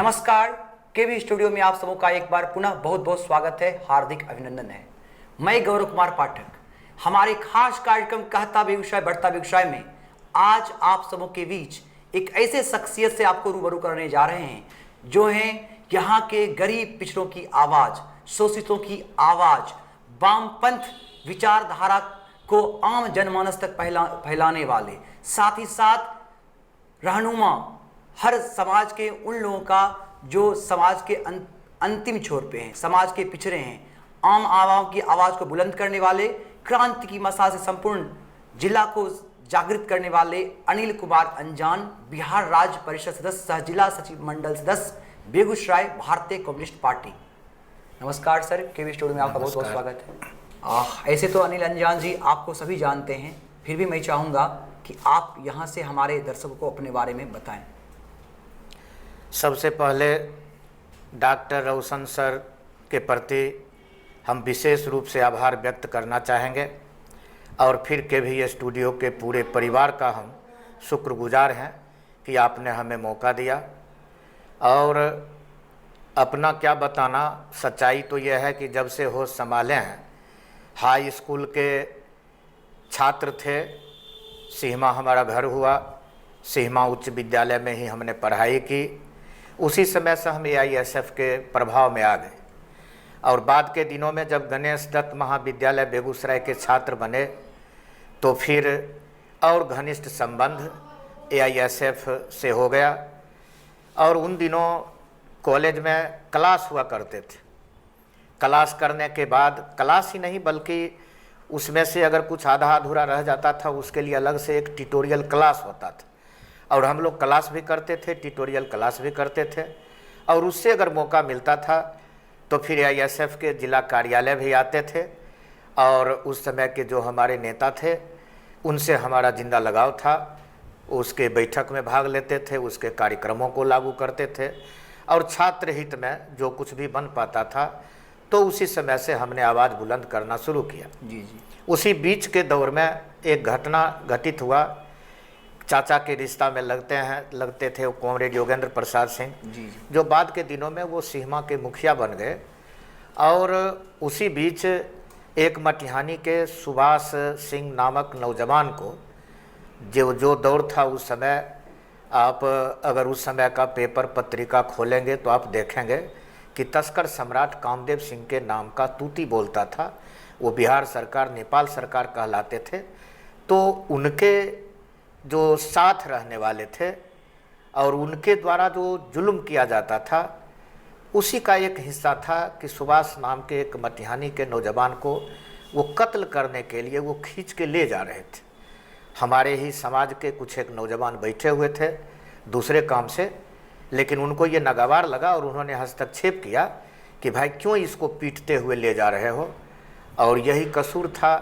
नमस्कार। केवी स्टूडियो में आप सबों का एक बार पुनः बहुत बहुत स्वागत है, हार्दिक अभिनंदन है। मैं गौरव कुमार पाठक हमारे खास कार्यक्रम कहता बेगूसराय बढ़ता बेगूसराय में आज आप सबों के बीच एक ऐसे शख्सियत से आपको रूबरू करने जा रहे हैं जो हैं यहाँ के गरीब पिछड़ों की आवाज़, शोषितों की आवाज़, वामपंथ विचारधारा को आम जनमानस तक फैलाने वाले, साथ ही साथ रहनुमा हर समाज के उन लोगों का जो समाज के अंतिम छोर पे हैं, समाज के पिछड़े हैं, आम आवाम की आवाज़ को बुलंद करने वाले, क्रांति की मशाल से संपूर्ण जिला को जागृत करने वाले अनिल कुमार अंजान, बिहार राज्य परिषद सदस्य, सह जिला सचिव मंडल सदस्य, बेगूसराय, भारतीय कम्युनिस्ट पार्टी। नमस्कार सर, केवी स्टूडियो में आपका बहुत बहुत स्वागत है। ऐसे तो अनिल अंजान जी आपको सभी जानते हैं, फिर भी मैं चाहूँगा कि आप यहाँ से हमारे दर्शकों को अपने बारे में बताएं। सबसे पहले डॉक्टर रोशन सर के प्रति हम विशेष रूप से आभार व्यक्त करना चाहेंगे और फिर के भी स्टूडियो के पूरे परिवार का हम शुक्रगुजार हैं कि आपने हमें मौका दिया। और अपना क्या बताना, सच्चाई तो यह है कि जब से होश संभाले हैं, हाई स्कूल के छात्र थे, सिहमा हमारा घर हुआ, सिहमा उच्च विद्यालय में ही हमने पढ़ाई की। उसी समय से हम AISF के प्रभाव में आ गए और बाद के दिनों में जब गणेश दत्त महाविद्यालय बेगूसराय के छात्र बने तो फिर और घनिष्ठ संबंध AISF से हो गया। और उन दिनों कॉलेज में क्लास हुआ करते थे। क्लास करने के बाद क्लास ही नहीं बल्कि उसमें से अगर कुछ आधा अधूरा रह जाता था उसके लिए अलग से एक ट्यूटोरियल क्लास होता था और हम लोग क्लास भी करते थे, ट्यूटोरियल क्लास भी करते थे। और उससे अगर मौका मिलता था तो फिर AISF के जिला कार्यालय भी आते थे और उस समय के जो हमारे नेता थे उनसे हमारा जिंदा लगाव था। उसके बैठक में भाग लेते थे, उसके कार्यक्रमों को लागू करते थे और छात्र हित में जो कुछ भी बन पाता था तो उसी समय से हमने आवाज़ बुलंद करना शुरू किया। जी। उसी बीच के दौर में एक घटना घटित हुआ। चाचा के रिश्ता में लगते थे वो कॉमरेड योगेंद्र प्रसाद सिंह, जो बाद के दिनों में वो सिहमा के मुखिया बन गए। और उसी बीच एक मटिहानी के सुभाष सिंह नामक नौजवान को जो दौर था उस समय, आप अगर उस समय का पेपर पत्रिका खोलेंगे तो आप देखेंगे कि तस्कर सम्राट कामदेव सिंह के नाम का तूती बोलता था। वो बिहार सरकार, नेपाल सरकार कहलाते थे। तो उनके जो साथ रहने वाले थे और उनके द्वारा जो जुल्म किया जाता था उसी का एक हिस्सा था कि सुभाष नाम के एक मटिहानी के नौजवान को वो कत्ल करने के लिए वो खींच के ले जा रहे थे। हमारे ही समाज के कुछ एक नौजवान बैठे हुए थे दूसरे काम से, लेकिन उनको ये नागवार लगा और उन्होंने हस्तक्षेप किया कि भाई क्यों इसको पीटते हुए ले जा रहे हो। और यही कसूर था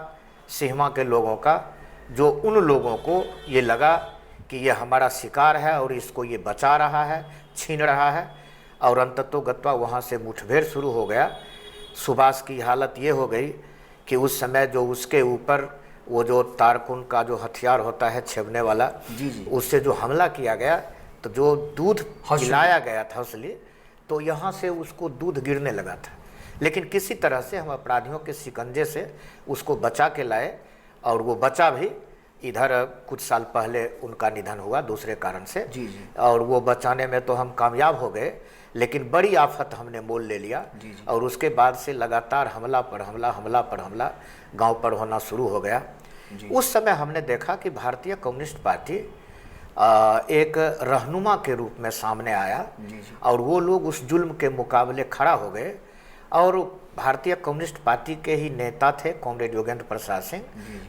सिहमा के लोगों का, जो उन लोगों को ये लगा कि ये हमारा शिकार है और इसको ये बचा रहा है, छीन रहा है। और अंततोगत्वा वहाँ से मुठभेड़ शुरू हो गया। सुभाष की हालत ये हो गई कि उस समय जो उसके ऊपर वो जो तारकुन का जो हथियार होता है छेबने वाला, जी, उससे जो हमला किया गया तो जो दूध पिलाया गया था हौसले, तो यहाँ से उसको दूध गिरने लगा था। लेकिन किसी तरह से हम अपराधियों के शिकंजे से उसको बचा के लाए और वो बचा भी। इधर कुछ साल पहले उनका निधन हुआ दूसरे कारण से। जी। और वो बचाने में तो हम कामयाब हो गए, लेकिन बड़ी आफत हमने मोल ले लिया। जी। और उसके बाद से लगातार हमला पर हमला, हमला पर हमला गांव पर होना शुरू हो गया। उस समय हमने देखा कि भारतीय कम्युनिस्ट पार्टी एक रहनुमा के रूप में सामने आया। और वो लोग उस जुल्म के मुकाबले खड़ा हो गए। और भारतीय कम्युनिस्ट पार्टी के ही नेता थे कॉमरेड योगेंद्र प्रसाद सिंह,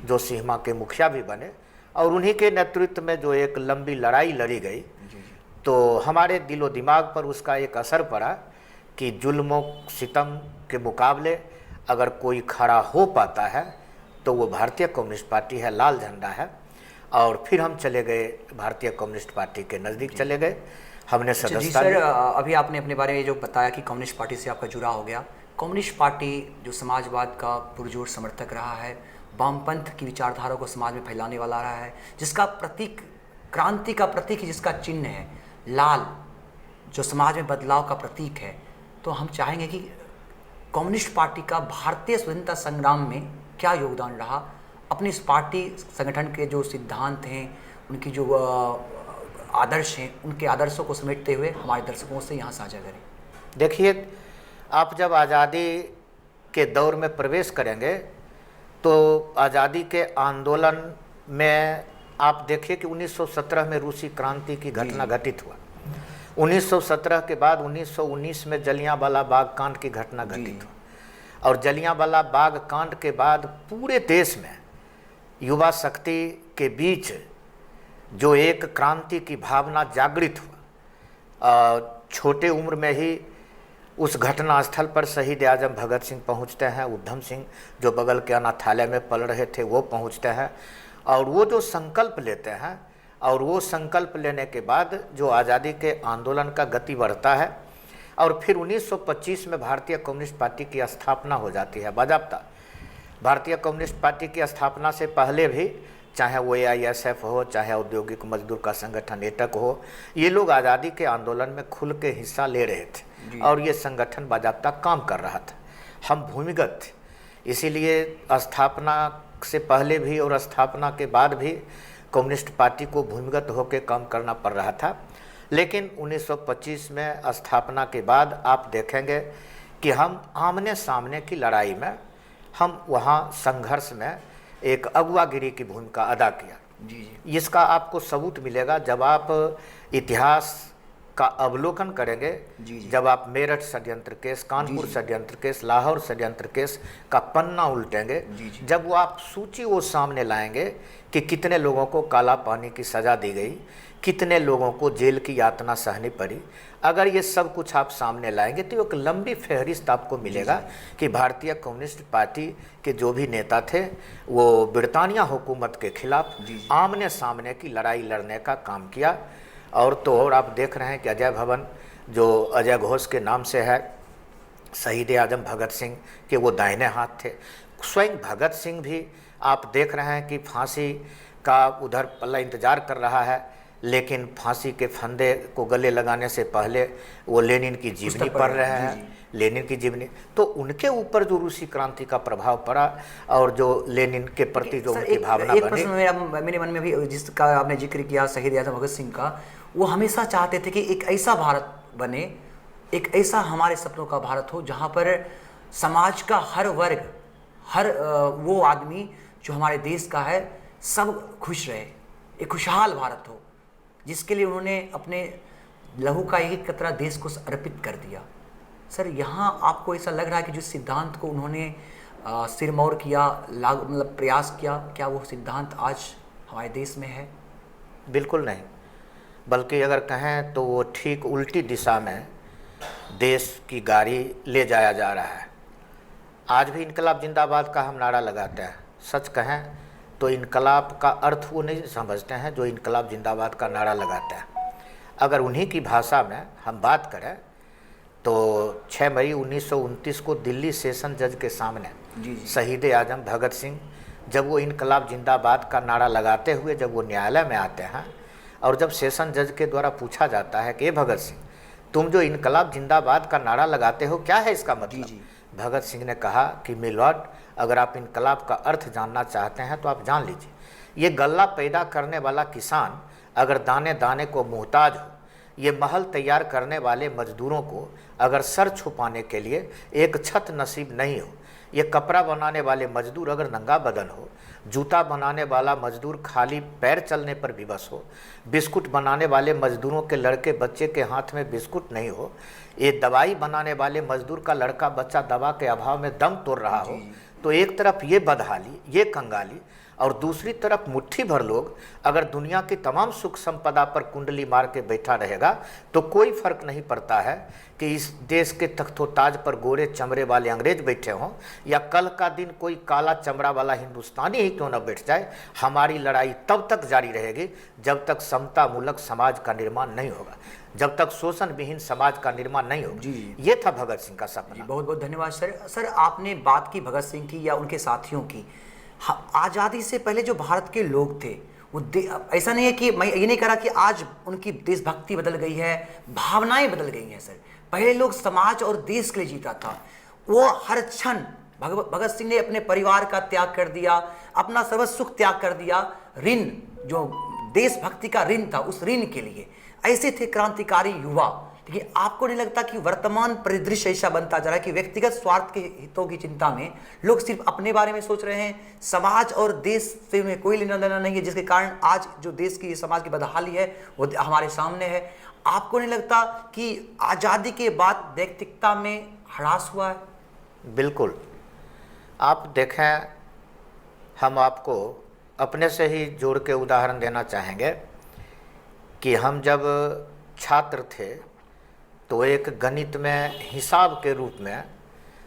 जो सिहमा के मुखिया भी बने। और उन्हीं के नेतृत्व में जो एक लंबी लड़ाई लड़ी गई तो हमारे दिलो दिमाग पर उसका एक असर पड़ा कि जुल्म सितम के मुकाबले अगर कोई खड़ा हो पाता है तो वो भारतीय कम्युनिस्ट पार्टी है, लाल झंडा है। और फिर हम चले गए भारतीय कम्युनिस्ट पार्टी के नज़दीक चले गए, हमने सदस्यता। सर, अभी आपने अपने बारे में जो बताया कि कम्युनिस्ट पार्टी से आपका जुड़ाव हो गया। कम्युनिस्ट पार्टी जो समाजवाद का पुरजोर समर्थक रहा है, वामपंथ की विचारधारा को समाज में फैलाने वाला रहा है, जिसका प्रतीक, क्रांति का प्रतीक, जिसका चिन्ह है लाल, जो समाज में बदलाव का प्रतीक है, तो हम चाहेंगे कि कम्युनिस्ट पार्टी का भारतीय स्वतंत्रता संग्राम में क्या योगदान रहा, अपनी इस पार्टी संगठन के जो सिद्धांत हैं, उनकी जो आदर्श हैं, उनके आदर्शों को समेटते हुए हमारे दर्शकों से यहाँ साझा करें। देखिए, आप जब आज़ादी के दौर में प्रवेश करेंगे तो आज़ादी के आंदोलन में आप देखिए कि 1917 में रूसी क्रांति की घटना घटित हुआ। 1917 के बाद 1919 में जलियांवाला बाग कांड की घटना घटित हुआ, और जलियांवाला बाग कांड के बाद पूरे देश में युवा शक्ति के बीच जो एक क्रांति की भावना जागृत हुआ। छोटे उम्र में ही उस घटना स्थल पर शहीद आजम भगत सिंह पहुंचते हैं, उधम सिंह जो बगल के अनाथालय में पल रहे थे वो पहुंचते हैं, और वो जो संकल्प लेते हैं, और वो संकल्प लेने के बाद जो आज़ादी के आंदोलन का गति बढ़ता है, और फिर 1925 में भारतीय कम्युनिस्ट पार्टी की स्थापना हो जाती है बाज़ाब्ता। भारतीय कम्युनिस्ट पार्टी की स्थापना से पहले भी चाहे वो AISF हो, चाहे औद्योगिक मजदूर का संगठन एटक हो, ये लोग आज़ादी के आंदोलन में खुल के हिस्सा ले रहे थे और ये संगठन बाज़ाब्ता काम कर रहा था। हम भूमिगत थे, इसीलिए स्थापना से पहले भी और स्थापना के बाद भी कम्युनिस्ट पार्टी को भूमिगत होकर काम करना पड़ रहा था। लेकिन 1925 में स्थापना के बाद आप देखेंगे कि हम आमने सामने की लड़ाई में, हम वहाँ संघर्ष में एक अगुवागिरी की भूमिका अदा किया। जी। इसका आपको सबूत मिलेगा जब आप इतिहास का अवलोकन करेंगे। जी। जब आप मेरठ षड्यंत्र केस, कानपुर षड्यंत्र केस, लाहौर षड्यंत्र केस का पन्ना उल्टेंगे, जी। जब वो आप सूची वो सामने लाएंगे कि कितने लोगों को काला पानी की सज़ा दी गई, कितने लोगों को जेल की यातना सहनी पड़ी, अगर ये सब कुछ आप सामने लाएंगे तो एक लंबी फहरिस्त आपको मिलेगा कि भारतीय कम्युनिस्ट पार्टी के जो भी नेता थे वो ब्रिटानिया हुकूमत के खिलाफ आमने सामने की लड़ाई लड़ने का काम किया। और तो और आप देख रहे हैं कि अजय भवन जो अजय घोष के नाम से है, शहीद आजम भगत सिंह के वो दाहिने हाथ थे। स्वयं भगत सिंह भी आप देख रहे हैं कि फांसी का उधर पल्ला इंतज़ार कर रहा है, लेकिन फांसी के फंदे को गले लगाने से पहले वो लेनिन की जीवनी पढ़ रहे हैं, लेनिन की जीवनी। तो उनके ऊपर जो रूसी क्रांति का प्रभाव पड़ा और जो लेनिन के प्रति जो उनकी भावना बनी। मेरे मन में भी जिसका आपने जिक्र किया शहीद आजम भगत सिंह का, वो हमेशा चाहते थे कि एक ऐसा भारत बने, एक ऐसा हमारे सपनों का भारत हो जहाँ पर समाज का हर वर्ग, हर वो आदमी जो हमारे देश का है सब खुश रहे, एक खुशहाल भारत हो, जिसके लिए उन्होंने अपने लहू का एक कतरा देश को अर्पित कर दिया। सर, यहाँ आपको ऐसा लग रहा है कि जिस सिद्धांत को उन्होंने सिरमौर किया, मतलब प्रयास किया, क्या वो सिद्धांत आज हमारे देश में है? बिल्कुल नहीं, बल्कि अगर कहें तो वो ठीक उल्टी दिशा में देश की गाड़ी ले जाया जा रहा है। आज भी इनकलाब जिंदाबाद का हम नारा लगाते हैं। सच कहें तो इनकलाब का अर्थ वो नहीं समझते हैं जो इनकलाब जिंदाबाद का नारा लगाते हैं। अगर उन्हीं की भाषा में हम बात करें तो 6 मई 1929 को दिल्ली सेशन जज के सामने शहीद आजम भगत सिंह जब वो इनकलाब जिंदाबाद का नारा लगाते हुए जब वो न्यायालय में आते हैं और जब सेशन जज के द्वारा पूछा जाता है कि भगत सिंह, तुम जो इनकलाब जिंदाबाद का नारा लगाते हो क्या है इसका मतलब? भगत सिंह ने कहा कि मिलॉर्ड, अगर आप इनकलाब का अर्थ जानना चाहते हैं तो आप जान लीजिए। ये गल्ला पैदा करने वाला किसान अगर दाने दाने को मोहताज हो, ये महल तैयार करने वाले मजदूरों को अगर सर छुपाने के लिए एक छत नसीब नहीं हो, ये कपड़ा बनाने वाले मजदूर अगर नंगा बदन हो, जूता बनाने वाला मजदूर खाली पैर चलने पर विवश हो, बिस्कुट बनाने वाले मजदूरों के लड़के बच्चे के हाथ में बिस्कुट नहीं हो, ये दवाई बनाने वाले मजदूर का लड़का बच्चा दवा के अभाव में दम तोड़ रहा हो, तो एक तरफ ये बदहाली, ये कंगाली, और दूसरी तरफ मुट्ठी भर लोग अगर दुनिया की तमाम सुख संपदा पर कुंडली मार के बैठा रहेगा तो कोई फर्क नहीं पड़ता है कि इस देश के तख्तो ताज पर गोरे चमड़े वाले अंग्रेज बैठे हों या कल का दिन कोई काला चमड़ा वाला हिंदुस्तानी ही क्यों न बैठ जाए। हमारी लड़ाई तब तक जारी रहेगी जब तक समता मूलक समाज का निर्माण नहीं होगा, जब तक शोषण विहीन समाज का निर्माण नहीं होगा। ये था भगत सिंह का सपना। बहुत बहुत धन्यवाद सर। सर, आपने बात की भगत सिंह की या उनके साथियों की। आज़ादी से पहले जो भारत के लोग थे ऐसा नहीं है कि मैं ये नहीं कह रहा कि आज उनकी देशभक्ति बदल गई है, भावनाएं बदल गई हैं सर। पहले लोग समाज और देश के लिए जीता था, वो हर क्षण भगत सिंह ने अपने परिवार का त्याग कर दिया, अपना सर्वस्व सुख त्याग कर दिया, ऋण जो देशभक्ति का ऋण था उस ऋण के लिए। ऐसे थे क्रांतिकारी युवा। लेकिन आपको नहीं लगता कि वर्तमान परिदृश्य ऐसा बनता जा रहा है कि व्यक्तिगत स्वार्थ के हितों की चिंता में लोग सिर्फ अपने बारे में सोच रहे हैं, समाज और देश से उन्हें कोई लेना देना नहीं है, जिसके कारण आज जो देश की समाज की बदहाली है वो हमारे सामने है। आपको नहीं लगता कि आज़ादी के बाद नैतिकता में ह्रास हुआ है? बिल्कुल। आप देखें, हम आपको अपने से ही जोड़ के उदाहरण देना चाहेंगे कि हम जब छात्र थे तो एक गणित में हिसाब के रूप में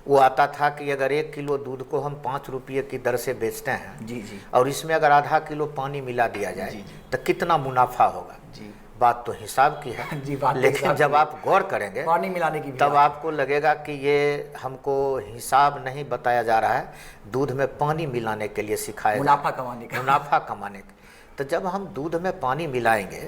वो आता था कि अगर 1 किलो दूध को हम 5 रुपये की दर से बेचते हैं जी जी, और इसमें अगर आधा किलो पानी मिला दिया जाए जी, तो कितना मुनाफा होगा जी। बात तो हिसाब की है जी, बात तो लेकिन हिसाब जब की आप गौर करेंगे पानी मिलाने की तब आपको लगेगा कि ये हमको हिसाब नहीं बताया जा रहा है, दूध में पानी मिलाने के लिए सिखाया मुनाफा कमाने का। मुनाफा कमाने का। तो जब हम दूध में पानी मिलाएंगे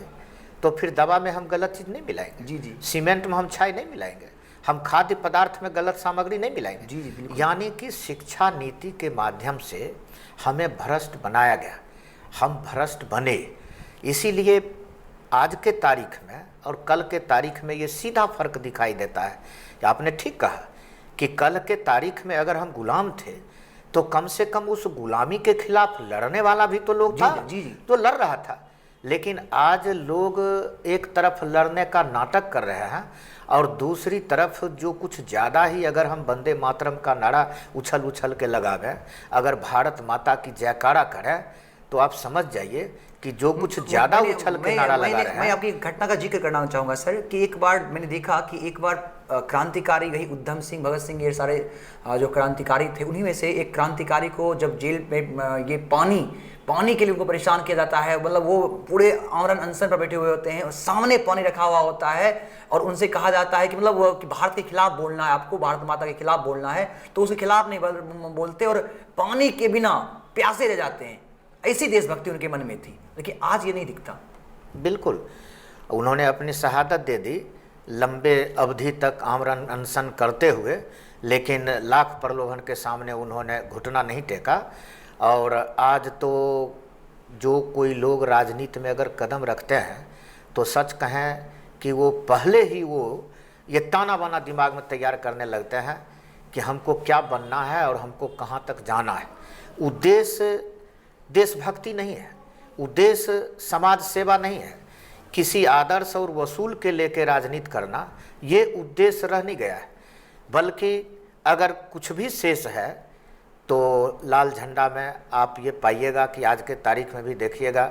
तो फिर दवा में हम गलत चीज़ नहीं मिलाएंगे। जी जी, सीमेंट में हम छाई नहीं मिलाएंगे, हम खाद्य पदार्थ में गलत सामग्री नहीं मिलाएंगे। जी जी, बिल्कुल। यानी कि शिक्षा नीति के माध्यम से हमें भ्रष्ट बनाया गया, हम भ्रष्ट बने। इसीलिए आज के तारीख में और कल के तारीख में ये सीधा फर्क दिखाई देता है। आपने ठीक कहा कि कल के तारीख में अगर हम गुलाम थे तो कम से कम उस गुलामी के खिलाफ लड़ने वाला भी तो लोग था, जी जी, तो लड़ रहा था। लेकिन आज लोग एक तरफ लड़ने का नाटक कर रहे हैं और दूसरी तरफ जो कुछ ज़्यादा ही अगर हम वंदे मातरम का नारा उछल उछल के लगावें, अगर भारत माता की जयकारा करें, तो आप समझ जाइए कि जो कुछ ज़्यादा उछल के नारा लगा रहे हैं। मैं आपकी घटना का जिक्र करना चाहूँगा सर कि एक बार मैंने देखा कि एक बार क्रांतिकारी वही उधम सिंह, भगत सिंह, ये सारे जो क्रांतिकारी थे, उन्हीं में से एक क्रांतिकारी को जब जेल में ये पानी के लिए उनको परेशान किया जाता है, मतलब वो पूरे आमरण अनशन पर बैठे हुए होते हैं और सामने पानी रखा हुआ होता है और उनसे कहा जाता है कि मतलब वो कि भारत के खिलाफ बोलना है, आपको भारत माता के खिलाफ बोलना है, तो उसके खिलाफ नहीं बोलते और पानी के बिना प्यासे रह जाते हैं। ऐसी देशभक्ति उनके मन में थी, लेकिन आज ये नहीं दिखता। बिल्कुल, उन्होंने अपनी शहादत दे दी लंबे अवधि तक आमरण अनशन करते हुए, लेकिन लाख प्रलोभन के सामने उन्होंने घुटना नहीं टेका। और आज तो जो कोई लोग राजनीति में अगर कदम रखते हैं तो सच कहें कि वो पहले ही वो ये ताना बाना दिमाग में तैयार करने लगते हैं कि हमको क्या बनना है और हमको कहाँ तक जाना है। उद्देश्य देशभक्ति नहीं है, उद्देश्य समाज सेवा नहीं है, किसी आदर्श और वसूल के लेके राजनीति करना ये उद्देश्य रह नहीं गया है। बल्कि अगर कुछ भी शेष है तो लाल झंडा में आप ये पाइएगा कि आज के तारीख में भी देखिएगा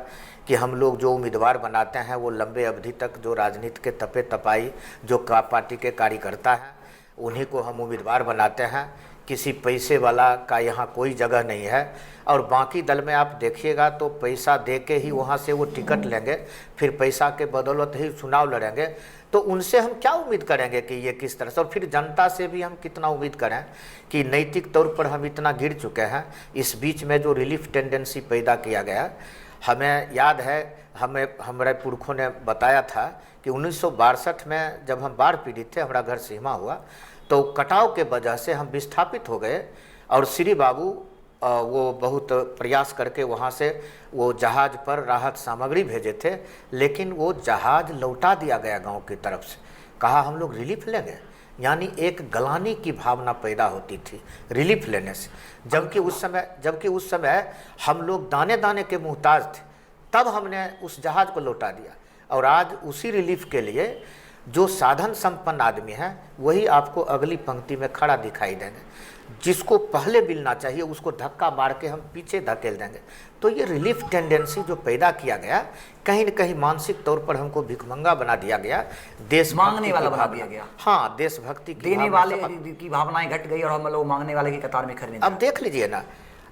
कि हम लोग जो उम्मीदवार बनाते हैं वो लंबे अवधि तक जो राजनीति के तपे तपाई जो पार्टी के कार्यकर्ता हैं उन्हीं को हम उम्मीदवार बनाते हैं। किसी पैसे वाला का यहाँ कोई जगह नहीं है। और बाकी दल में आप देखिएगा तो पैसा दे के ही वहाँ से वो टिकट लेंगे, फिर पैसा के बदौलत ही चुनाव लड़ेंगे। तो उनसे हम क्या उम्मीद करेंगे कि ये किस तरह से, और फिर जनता से भी हम कितना उम्मीद करें कि नैतिक तौर पर हम इतना गिर चुके हैं। इस बीच में जो रिलीफ टेंडेंसी पैदा किया गया, हमें याद है, हमारे पुरखों ने बताया था कि 1962 में जब हम बाढ़ पीड़ित थे, हमारा घर सीमा हुआ, तो कटाव के वजह से हम विस्थापित हो गए और श्री बाबू वो बहुत प्रयास करके वहाँ से वो जहाज़ पर राहत सामग्री भेजे थे, लेकिन वो जहाज़ लौटा दिया गया गांव की तरफ से। कहा हम लोग रिलीफ लेंगे, यानी एक गलानी की भावना पैदा होती थी रिलीफ लेने से। जबकि उस समय हम लोग दाने दाने के मुहताज थे, तब हमने उस जहाज़ को लौटा दिया। और आज उसी रिलीफ के लिए जो साधन संपन्न आदमी है वही आपको अगली पंक्ति में खड़ा दिखाई देंगे। जिसको पहले मिलना चाहिए उसको धक्का मार के हम पीछे धकेल देंगे। तो ये रिलीफ टेंडेंसी जो पैदा किया गया, कहीं न कहीं मानसिक तौर पर हमको भिखमंगा बना दिया गया, देश मांगने वाला बना दिया गया। हाँ, देशभक्ति की देने वाले की भावनाएं घट गई और हम लोग मांगने वाले की कतार में खड़े। अब देख लीजिए ना,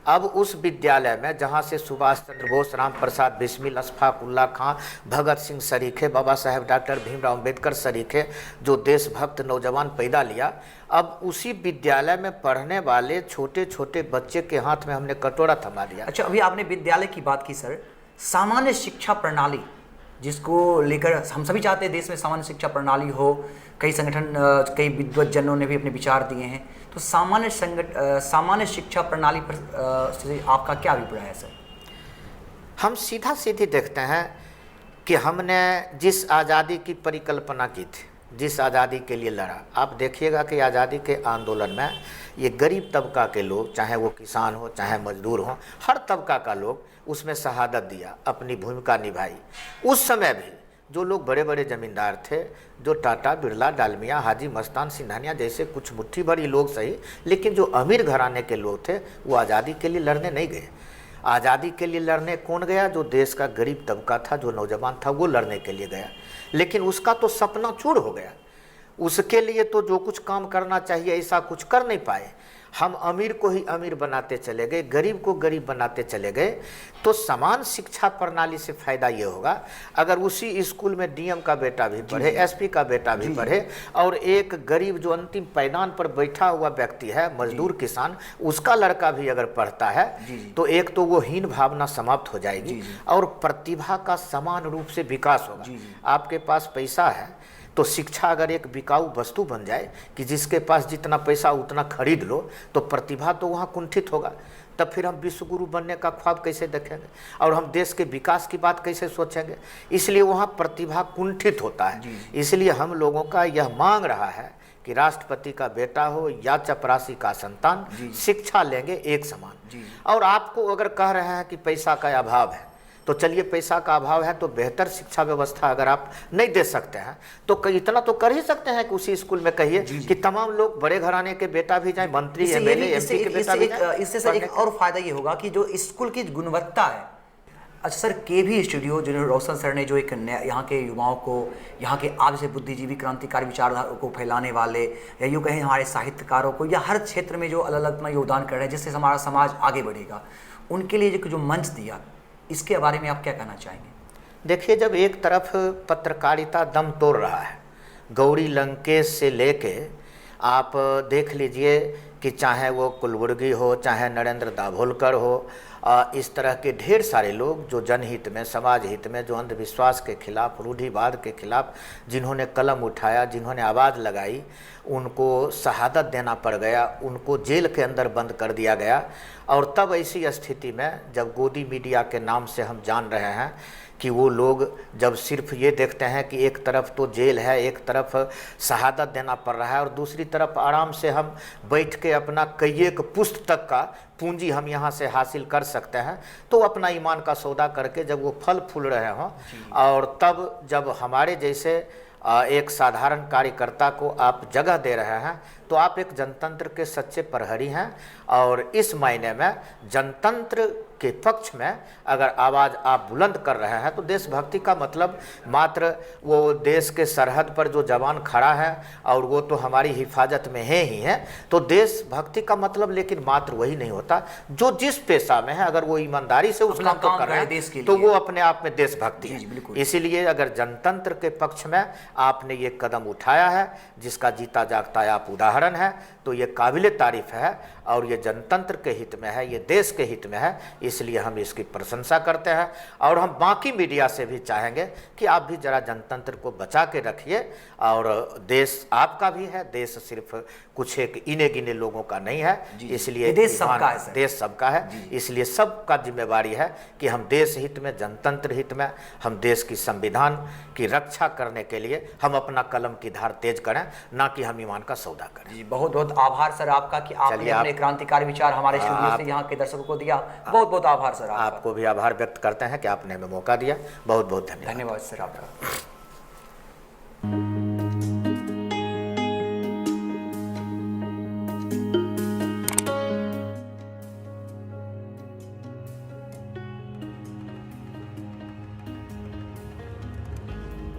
अब उस विद्यालय में जहाँ से सुभाष चंद्र बोस, राम प्रसाद बिस्मिल, अशफाक उल्लाह खां, भगत सिंह सरीखे, बाबा साहेब डॉक्टर भीमराव अम्बेडकर सरीखे जो देशभक्त नौजवान पैदा लिया, अब उसी विद्यालय में पढ़ने वाले छोटे छोटे बच्चे के हाथ में हमने कटोरा थमा दिया। अच्छा, अभी आपने विद्यालय की बात की सर, सामान्य शिक्षा प्रणाली जिसको लेकर हम सभी चाहते हैं देश में सामान्य शिक्षा प्रणाली हो, कई संगठन कई विद्वज्जनों ने भी अपने विचार दिए हैं, तो सामान्य शिक्षा प्रणाली पर से आपका क्या अभिप्राय है सर? हम सीधा सीधी देखते हैं कि हमने जिस आज़ादी की परिकल्पना की थी, जिस आज़ादी के लिए लड़ा, आप देखिएगा कि आज़ादी के आंदोलन में ये गरीब तबका के लोग, चाहे वो किसान हो चाहे मजदूर हो, हर तबका का लोग उसमें शहादत दिया, अपनी भूमिका निभाई। उस समय भी जो लोग बड़े बड़े ज़मींदार थे, जो टाटा बिरला डालमिया हाजी मस्तान सिंघानिया जैसे कुछ मुट्ठी भरी लोग सही, लेकिन जो अमीर घराने के लोग थे वो आज़ादी के लिए लड़ने नहीं गए। आज़ादी के लिए लड़ने कौन गया? जो देश का गरीब तबका था, जो नौजवान था, वो लड़ने के लिए गया। लेकिन उसका तो सपना चूर हो गया। उसके लिए तो जो कुछ काम करना चाहिए ऐसा कुछ कर नहीं पाए। हम अमीर को ही अमीर बनाते चले गए, गरीब को गरीब बनाते चले गए। तो समान शिक्षा प्रणाली से फ़ायदा ये होगा अगर उसी स्कूल में डीएम का बेटा भी पढ़े, एसपी का बेटा भी पढ़े, और एक गरीब जो अंतिम पैदान पर बैठा हुआ व्यक्ति है, मजदूर किसान, उसका लड़का भी अगर पढ़ता है तो एक तो वो हीन भावना समाप्त हो जाएगी और प्रतिभा का समान रूप से विकास होगा। आपके पास पैसा है तो शिक्षा अगर एक बिकाऊ वस्तु बन जाए कि जिसके पास जितना पैसा उतना खरीद लो, तो प्रतिभा तो वहाँ कुंठित होगा। तब फिर हम विश्व गुरु बनने का ख्वाब कैसे देखेंगे और हम देश के विकास की बात कैसे सोचेंगे? इसलिए वहाँ प्रतिभा कुंठित होता है। इसलिए हम लोगों का यह मांग रहा है कि राष्ट्रपति का बेटा हो या चपरासी का संतान, शिक्षा लेंगे एक समान। और आपको अगर कह रहे हैं कि पैसा का अभाव है, तो चलिए पैसा का अभाव है तो बेहतर शिक्षा व्यवस्था अगर आप नहीं दे सकते हैं तो इतना तो कर ही सकते हैं कि उसी स्कूल में कहिए कि तमाम लोग बड़े घराने के बेटा भी जाएं, मंत्री एमएलए एमपी के बेटा भी जाएं। इससे सर एक और फायदा ये होगा कि जो स्कूल की गुणवत्ता है। अच्छा सर, केवी स्टूडियो जो रोशन सर ने जो एक यहाँ के युवाओं को, यहाँ के आज से बुद्धिजीवी क्रांतिकारी विचारधारा को फैलाने वाले, या यूँ कहें हमारे साहित्यकारों को, या हर क्षेत्र में जो अलग अलग अपना योगदान कर रहे हैं जिससे हमारा समाज आगे बढ़ेगा, उनके लिए जो मंच दिया, इसके बारे में आप क्या कहना चाहेंगे? देखिए, जब एक तरफ पत्रकारिता दम तोड़ रहा है, गौरी लंकेश से लेके आप देख लीजिए कि चाहे वो कुलबुर्गी हो, चाहे नरेंद्र दाभोलकर हो, इस तरह के ढेर सारे लोग जो जनहित में, समाज हित में, जो अंधविश्वास के खिलाफ, रूढ़िवाद के खिलाफ जिन्होंने कलम उठाया, जिन्होंने आवाज़ लगाई, उनको शहादत देना पड़ गया, उनको जेल के अंदर बंद कर दिया गया। और तब ऐसी स्थिति में जब गोदी मीडिया के नाम से हम जान रहे हैं कि वो लोग जब सिर्फ ये देखते हैं कि एक तरफ तो जेल है, एक तरफ शहादत देना पड़ रहा है और दूसरी तरफ आराम से हम बैठ के अपना कई एक पुस्त तक का पूंजी हम यहाँ से हासिल कर सकते हैं, तो अपना ईमान का सौदा करके जब वो फल फूल रहे हों, और तब जब हमारे जैसे एक साधारण कार्यकर्ता को आप जगह दे रहे हैं, तो आप एक जनतंत्र के सच्चे प्रहरी हैं। और इस मायने में जनतंत्र के पक्ष में अगर आवाज़ आप बुलंद कर रहे हैं तो देशभक्ति का मतलब मात्र वो देश के सरहद पर जो जवान खड़ा है और वो तो हमारी हिफाजत में है ही है, तो देशभक्ति का मतलब लेकिन मात्र वही नहीं होता। जो जिस पेशा में है अगर वो ईमानदारी से उस काम को कर रहे हैं तो वो अपने आप में देशभक्ति है। इसीलिए अगर जनतंत्र के पक्ष में आपने ये कदम उठाया है जिसका जीता जागता आप उदाहरण है, तो ये काबिले तारीफ है और ये जनतंत्र के हित में है, ये देश के हित में है, इसलिए हम इसकी प्रशंसा करते हैं। और हम बाकी मीडिया से भी चाहेंगे कि आप भी जरा जनतंत्र को बचा के रखिए। और देश आपका भी है, देश सिर्फ कुछ एक इने गिने लोगों का नहीं है, इसलिए देश सबका है, देश सबका है। इसलिए सबका जिम्मेवारी है कि हम देश हित में, जनतंत्र हित में, हम देश की संविधान की रक्षा करने के लिए हम अपना कलम की धार तेज करें, ना कि हम ईमान का सौदा करें। जी, बहुत बहुत आभार सर आपका कि आपने अपने क्रांतिकारी विचार हमारे स्टूडियो से यहाँ के दर्शकों को दिया। बहुत बहुत आभार सर आपका। आपको भी आभार व्यक्त करते हैं कि आपने हमें मौका दिया। बहुत बहुत धन्यवाद। धन्यवाद सर आपका।